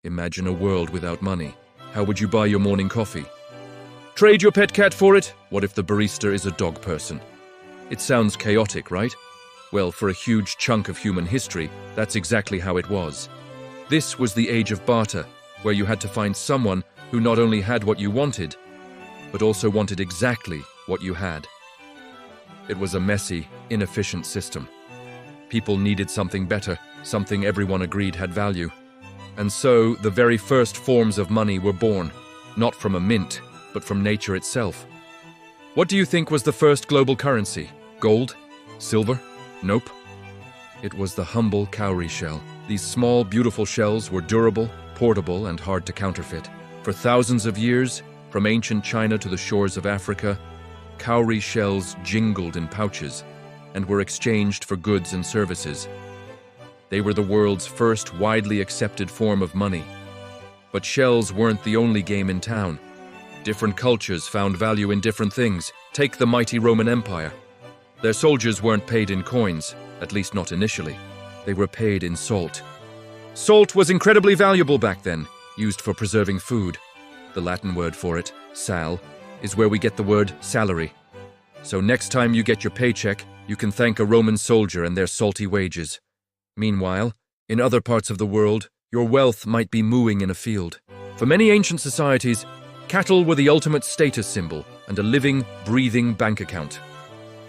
Imagine a world without money. How would you buy your morning coffee? Trade your pet cat for it? What if the barista is a dog person? It sounds chaotic, right? Well, for a huge chunk of human history, that's exactly how it was. This was the age of barter, where you had to find someone who not only had what you wanted, but also wanted exactly what you had. It was a messy, inefficient system. People needed something better, something everyone agreed had value. And so, the very first forms of money were born, not from a mint, but from nature itself. What do you think was the first global currency? Gold? Silver? Nope. It was the humble cowrie shell. These small, beautiful shells were durable, portable, and hard to counterfeit. For thousands of years, from ancient China to the shores of Africa, cowrie shells jingled in pouches and were exchanged for goods and services. They were the world's first widely accepted form of money. But shells weren't the only game in town. Different cultures found value in different things. Take the mighty Roman Empire. Their soldiers weren't paid in coins, at least not initially. They were paid in salt. Salt was incredibly valuable back then, used for preserving food. The Latin word for it, sal, is where we get the word salary. So next time you get your paycheck, you can thank a Roman soldier and their salty wages. Meanwhile, in other parts of the world, your wealth might be mooing in a field. For many ancient societies, cattle were the ultimate status symbol and a living, breathing bank account.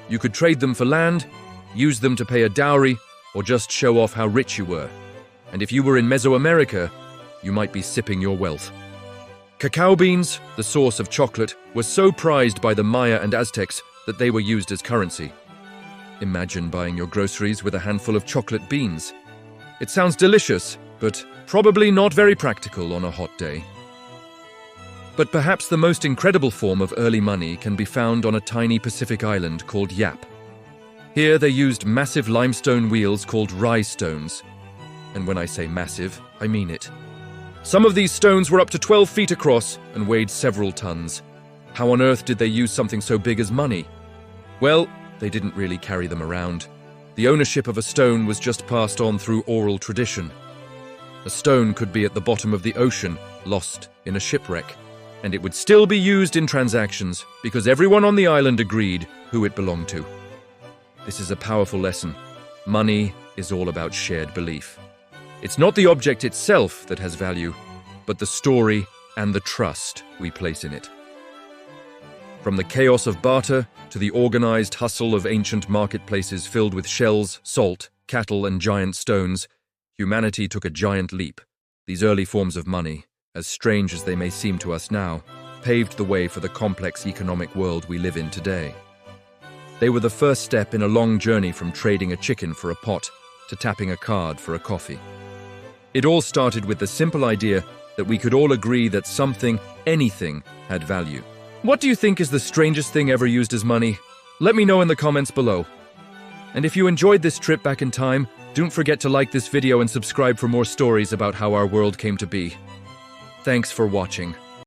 You could trade them for land, use them to pay a dowry, or just show off how rich you were. And if you were in Mesoamerica, you might be sipping your wealth. Cacao beans, the source of chocolate, were so prized by the Maya and Aztecs that they were used as currency. Imagine buying your groceries with a handful of chocolate beans. It sounds delicious, but probably not very practical on a hot day. But perhaps the most incredible form of early money can be found on a tiny Pacific island called Yap. Here they used massive limestone wheels called rye stones. And when I say massive, I mean it. Some of these stones were up to 12 feet across and weighed several tons. How on earth did they use something so big as money? Well, they didn't really carry them around. The ownership of a stone was just passed on through oral tradition. A stone could be at the bottom of the ocean, lost in a shipwreck, and it would still be used in transactions because everyone on the island agreed who it belonged to. This is a powerful lesson. Money is all about shared belief. It's not the object itself that has value, but the story and the trust we place in it. From the chaos of barter to the organized hustle of ancient marketplaces filled with shells, salt, cattle, and giant stones, humanity took a giant leap. These early forms of money, as strange as they may seem to us now, paved the way for the complex economic world we live in today. They were the first step in a long journey from trading a chicken for a pot to tapping a card for a coffee. It all started with the simple idea that we could all agree that something, anything, had value. What do you think is the strangest thing ever used as money? Let me know in the comments below. And if you enjoyed this trip back in time, don't forget to like this video and subscribe for more stories about how our world came to be. Thanks for watching.